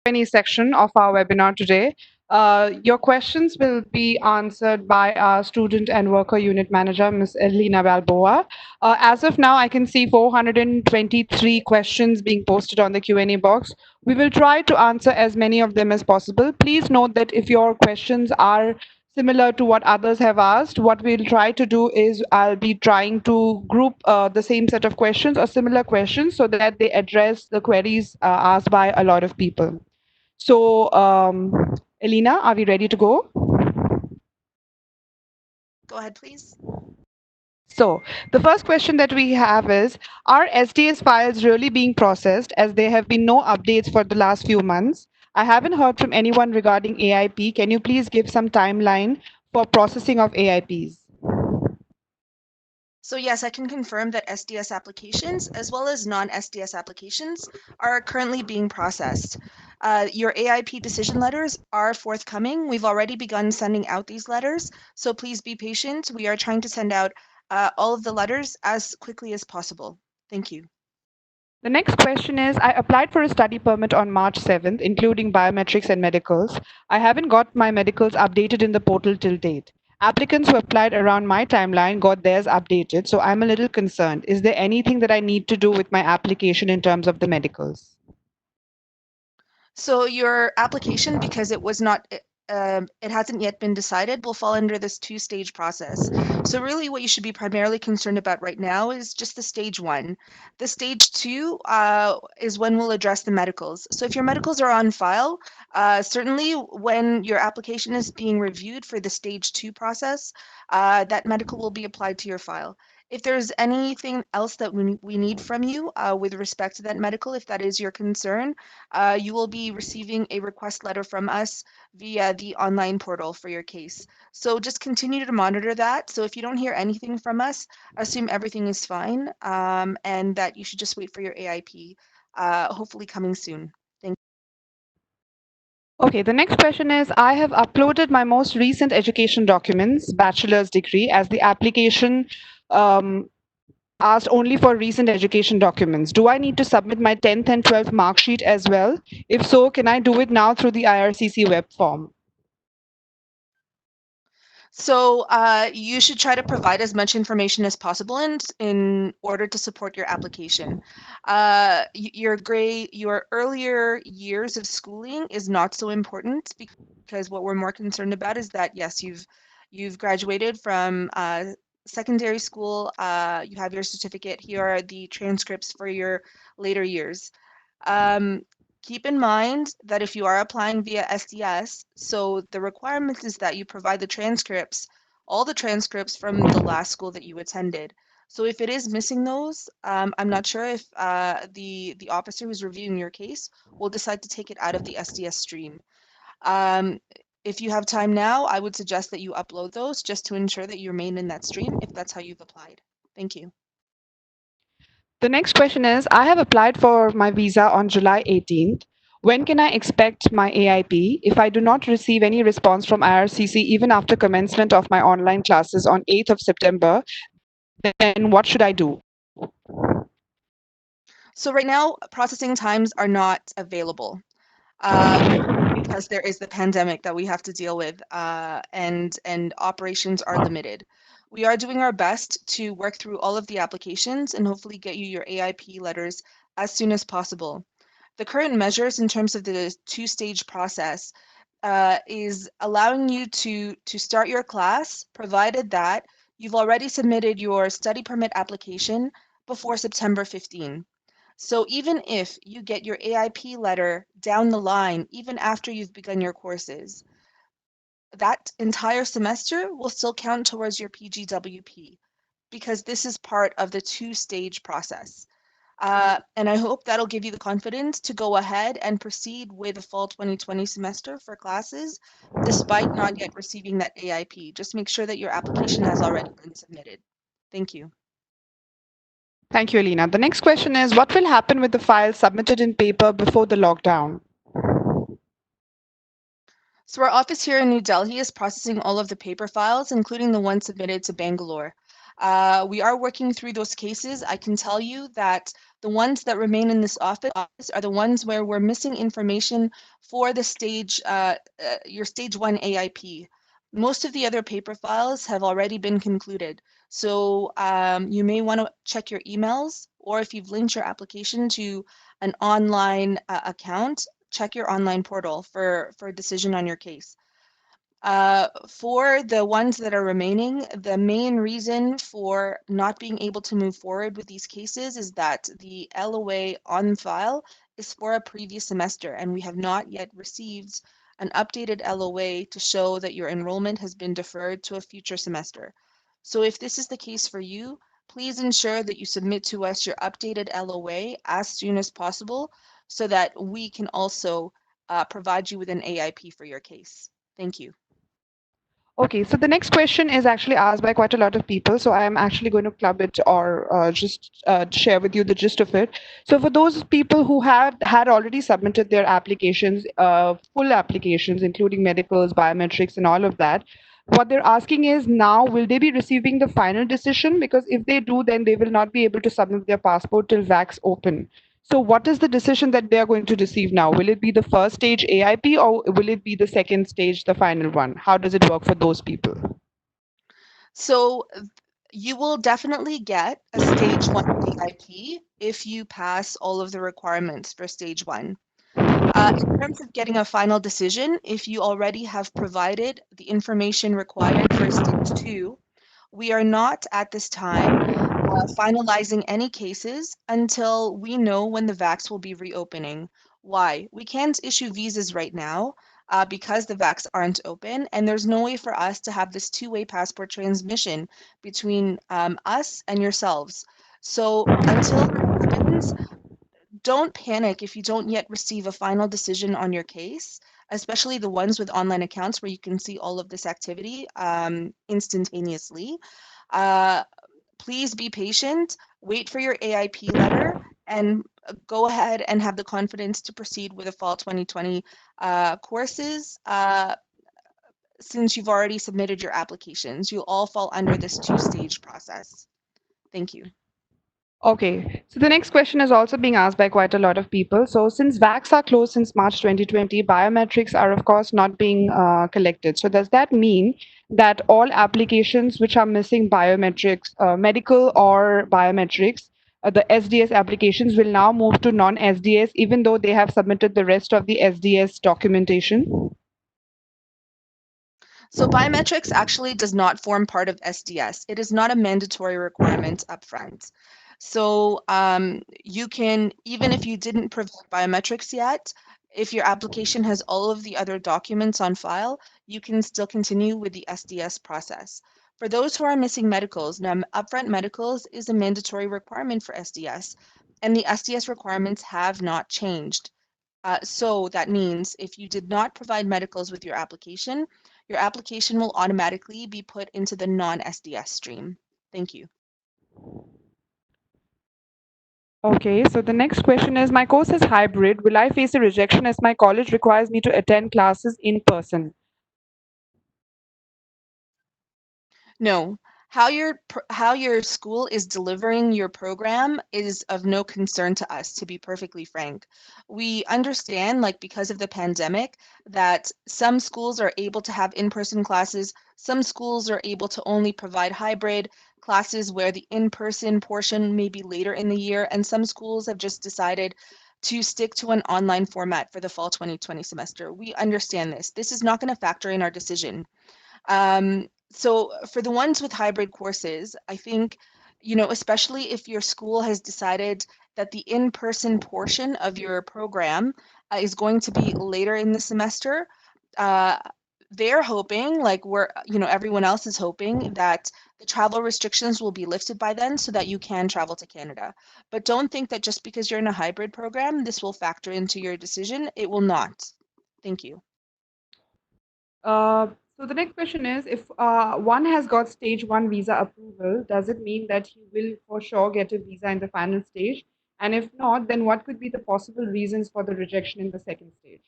Q&A section of our webinar today. Your questions will be answered by our Student and Worker Unit Manager, Ms. Elena Balboa. As of now, I can see 423 questions being posted on the Q&A box. We will try to answer as many of them as possible. Please note that if your questions are similar to what others have asked, what we'll try to do is I'll be trying to group the same set of questions or similar questions so that they address the queries asked by a lot of people. So, Elena, are we ready to go? Go ahead, please. So, the first question that we have is, are SDS files really being processed as there have been no updates for the last few months? I haven't heard from anyone regarding AIP. Can you please give some timeline for processing of AIPs? So yes, I can confirm that SDS applications, as well as non-SDS applications, are currently being processed. Your AIP decision letters are forthcoming. We've already begun sending out these letters, so please be patient. We are trying to send out all of the letters as quickly as possible. Thank you. The next question is, I applied for a study permit on March 7th, including biometrics and medicals. I haven't got my medicals updated in the portal till date. Applicants who applied around my timeline got theirs updated, so I'm a little concerned. Is there anything that I need to do with my application in terms of the medicals? So your application, because it was not, it hasn't yet been decided, will fall under this two-stage process. So really what you should be primarily concerned about right now is just the stage one. The stage two is when we'll address the medicals. So if your medicals are on file, certainly when your application is being reviewed for the stage two process, that medical will be applied to your file. If there's anything else that we need from you with respect to that medical, if that is your concern, you will be receiving a request letter from us via the online portal for your case. So just continue to monitor that. So if you don't hear anything from us, assume everything is fine and that you should just wait for your AIP, hopefully coming soon. Thank Okay, the next question is, I have uploaded my most recent education documents, bachelor's degree, as the application um, asked only for recent education documents. Do I need to submit my 10th and 12th mark sheet as well? If so, can I do it now through the IRCC web form? So you should try to provide as much information as possible in order to support your application. Your earlier years of schooling is not so important because what we're more concerned about is that yes, you've graduated from secondary school. You have your certificate. Here are the transcripts for your later years. Um, Keep in mind that if you are applying via SDS, so the requirement is that you provide the transcripts, all the transcripts from the last school that you attended. So if it is missing those, I'm not sure if the officer who's reviewing your case will decide to take it out of the SDS stream. Um, if you have time now, I would suggest that you upload those just to ensure that you remain in that stream if that's how you've applied. Thank you. The next question is, I have applied for my visa on July 18th. When can I expect my AIP? If I do not receive any response from IRCC even after commencement of my online classes on 8th of September, then what should I do? So right now, processing times are not available. Because there is the pandemic that we have to deal with, and operations are limited. We are doing our best to work through all of the applications and hopefully get you your AIP letters as soon as possible. The current measures in terms of the two-stage process is allowing you to start your class, provided that you've already submitted your study permit application before September 15. So even if you get your AIP letter down the line, even after you've begun your courses, that entire semester will still count towards your PGWP because this is part of the two-stage process. And I hope that'll give you the confidence to go ahead and proceed with the fall 2020 semester for classes, despite not yet receiving that AIP. Just make sure that your application has already been submitted. Thank you. Thank you, Alina. The next question is, what will happen with the files submitted in paper before the lockdown? So our office here in New Delhi is processing all of the paper files, including the ones submitted to Bangalore. We are working through those cases. I can tell you that The ones that remain in this office are the ones where we're missing information for the your stage 1 AIP. Most of the other paper files have already been concluded. So you may want to check your emails, or if you've linked your application to an online account, check your online portal for a decision on your case. For the ones that are remaining, the main reason for not being able to move forward with these cases is that the LOA on file is for a previous semester, and we have not yet received an updated LOA to show that your enrollment has been deferred to a future semester. So if this is the case for you, please ensure that you submit to us your updated LOA as soon as possible so that we can also provide you with an AIP for your case. Thank you. Okay, so the next question is actually asked by quite a lot of people. So I am actually going to club it or just share with you the gist of it. So for those people who had already submitted their applications, full applications, including medicals, biometrics, and all of that, what they're asking is now, will they be receiving the final decision? Because if they do, then they will not be able to submit their passport till VAX open. So what is the decision that they are going to receive now? Will it be the first stage AIP or will it be the second stage, the final one? How does it work for those people? So you will definitely get a stage 1 AIP if you pass all of the requirements for stage 1. In terms of getting a final decision, if you already have provided the information required for stage 2, we are not at this time finalizing any cases until we know when the VACs will be reopening. Why? We can't issue visas right now because the VACs aren't open, and there's no way for us to have this two-way passport transmission between us and yourselves. So until that happens, don't panic if you don't yet receive a final decision on your case, especially the ones with online accounts where you can see all of this activity instantaneously. Uh, Please be patient, wait for your AIP letter, and go ahead and have the confidence to proceed with the fall 2020 courses since you've already submitted your applications. You'll all fall under this two-stage process. Thank you. Okay, so the next question is also being asked by quite a lot of people. So, since VACs are closed since March 2020, biometrics are, of course, not being collected. So, does that mean that all applications which are missing biometrics, medical or biometrics, the SDS applications will now move to non SDS, even though they have submitted the rest of the SDS documentation? So biometrics actually does not form part of SDS. It is not a mandatory requirement upfront. So you can, even if you didn't provide biometrics yet, if your application has all of the other documents on file, you can still continue with the SDS process. For those who are missing medicals, now upfront medicals is a mandatory requirement for SDS, and the SDS requirements have not changed. So that means if you did not provide medicals with your application will automatically be put into the non-SDS stream. Thank you. Okay, so the next question is, my course is hybrid. Will I face a rejection as my college requires me to attend classes in person? No, how your school is delivering your program is of no concern to us, to be perfectly frank. We understand, like because of the pandemic, that some schools are able to have in-person classes, some schools are able to only provide hybrid classes where the in-person portion may be later in the year, and some schools have just decided to stick to an online format for the fall 2020 semester. We understand this. This is not going to factor in our decision. So for the ones with hybrid courses, I think, especially if your school has decided that the in-person portion of your program is going to be later in the semester, uh, they're hoping, like everyone else is hoping that the travel restrictions will be lifted by then so that you can travel to Canada. But don't think that just because you're in a hybrid program, this will factor into your decision. It will not. Thank you. Uh, so the next question is, if one has got stage one visa approval, does it mean that he will for sure get a visa in the final stage? And if not, then what could be the possible reasons for the rejection in the second stage?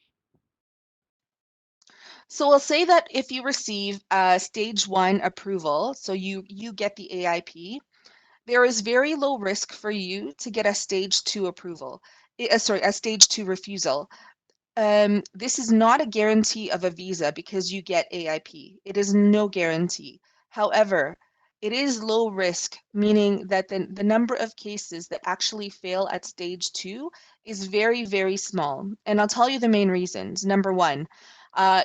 So we'll say that if you receive stage 1 approval, so you get the AIP, there is very low risk for you to get a stage 2 approval. A stage 2 refusal. This is not a guarantee of a visa because you get AIP. It is no guarantee. However, it is low risk, meaning that the number of cases that actually fail at stage 2 is very, very small. And I'll tell you the main reasons. Number one,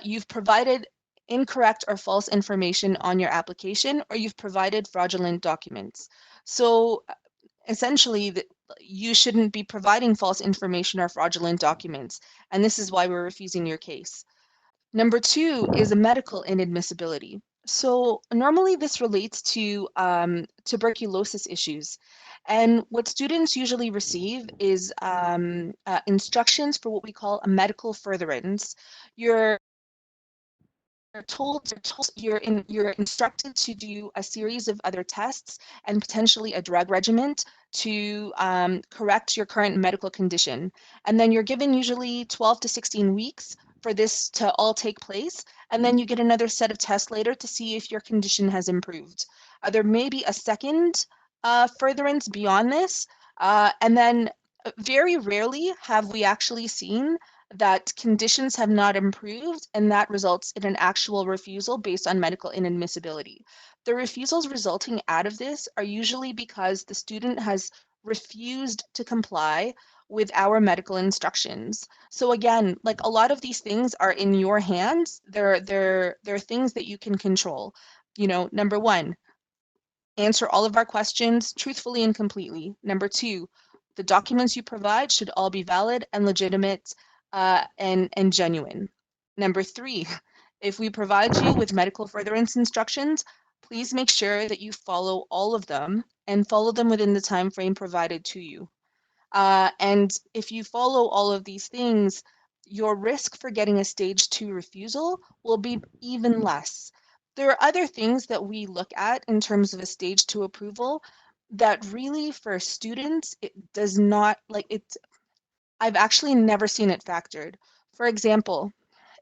you've provided incorrect or false information on your application, or you've provided fraudulent documents. So essentially, you shouldn't be providing false information or fraudulent documents, and this is why we're refusing your case. Number two is a medical inadmissibility. So normally this relates to tuberculosis issues. And what students usually receive is instructions for what we call a medical furtherance. You're you're instructed to do a series of other tests and potentially a drug regimen to correct your current medical condition. And then you're given usually 12 to 16 weeks for this to all take place. And then you get another set of tests later to see if your condition has improved. There may be a second furtherance beyond this. And then very rarely have we actually seen that conditions have not improved, and that results in an actual refusal based on medical inadmissibility. The refusals resulting out of this are usually because the student has refused to comply with our medical instructions. So again, like a lot of these things are in your hands. They're things that you can control. You know, number one, answer all of our questions truthfully and completely. Number two, the documents you provide should all be valid and legitimate and genuine. Number three, if we provide you with medical furtherance instructions, please make sure that you follow all of them and follow them within the time frame provided to you. And if you follow all of these things, your risk for getting a stage 2 refusal will be even less. There are other things that we look at in terms of a stage 2 approval that really for students, it does not like it. I've actually never seen it factored. For example,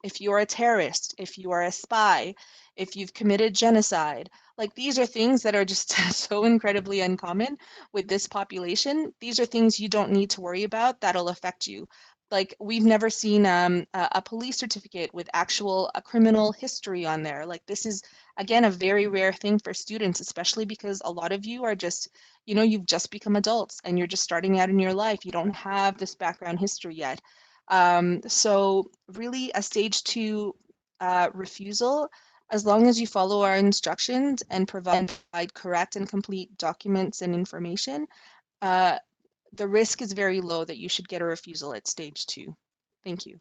if you're a terrorist, if you are a spy, if you've committed genocide, like these are things that are just so incredibly uncommon with this population. These are things you don't need to worry about that'll affect you. Like we've never seen a police certificate with actual a criminal history on there. Like this is again a very rare thing for students, especially because a lot of you are just, you know, you've just become adults and you're just starting out in your life. You don't have this background history yet. So really a stage 2 refusal, as long as you follow our instructions and provide correct and complete documents and information, uh, the risk is very low that you should get a refusal at stage 2. Thank you.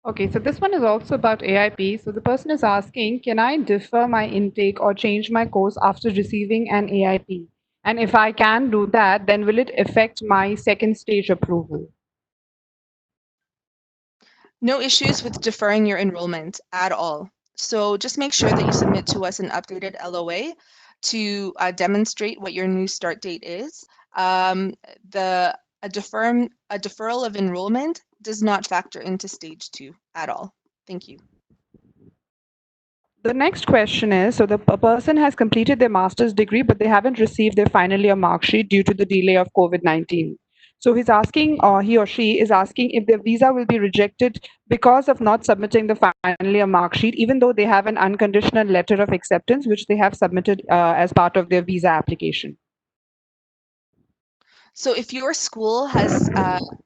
Okay, so this one is also about AIP. So the person is asking, can I defer my intake or change my course after receiving an AIP? And if I can do that, then will it affect my second stage approval? No issues with deferring your enrollment at all. So just make sure that you submit to us an updated LOA to demonstrate what your new start date is. The a deferral of enrollment does not factor into stage 2 at all. Thank you. The next question is, so the person has completed their master's degree, but they haven't received their final year mark sheet due to the delay of COVID-19. So he's asking, or he or she is asking, if their visa will be rejected because of not submitting the final year mark sheet, even though they have an unconditional letter of acceptance, which they have submitted as part of their visa application. So if your school has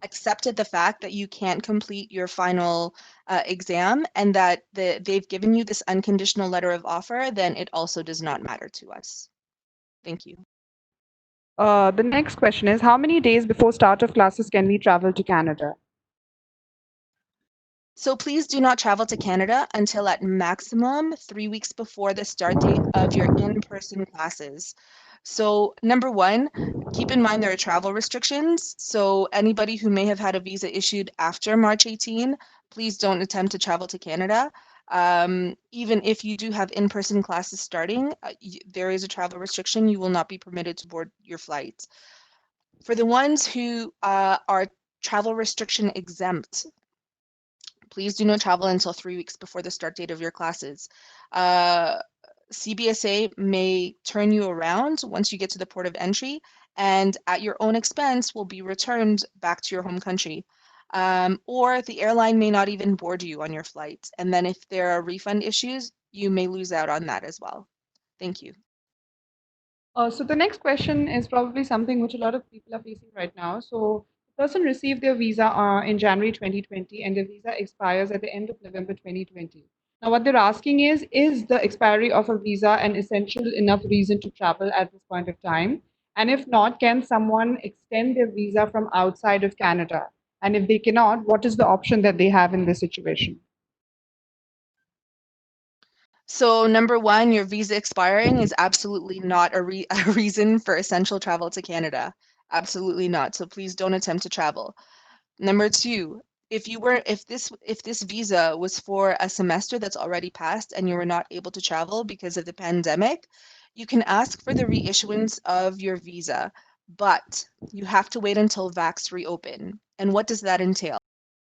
accepted the fact that you can't complete your final exam and that they've given you this unconditional letter of offer, then it also does not matter to us. Thank you. The next question is, how many days before start of classes can we travel to Canada? So please do not travel to Canada until at maximum 3 weeks before the start date of your in-person classes. So number one, keep in mind there are travel restrictions. So anybody who may have had a visa issued after March 18, please don't attempt to travel to Canada. Even if you do have in-person classes starting, there is a travel restriction. You will not be permitted to board your flight. For the ones who are travel restriction exempt, please do not travel until 3 weeks before the start date of your classes. Uh, CBSA may turn you around once you get to the port of entry, and at your own expense will be returned back to your home country. Or the airline may not even board you on your flight. And then if there are refund issues, you may lose out on that as well. Thank you. So the next question is probably something which a lot of people are facing right now. So the person received their visa in January 2020 and the visa expires at the end of November 2020. Now what they're asking is the expiry of a visa an essential enough reason to travel at this point of time? And if not, can someone extend their visa from outside of Canada? And if they cannot, what is the option that they have in this situation? So number one, your visa expiring is absolutely not a reason for essential travel to Canada. Absolutely not. So please don't attempt to travel. Number two, if this visa was for a semester that's already passed and you were not able to travel because of the pandemic, you can ask for the reissuance of your visa, but you have to wait until vax reopen. And what does that entail?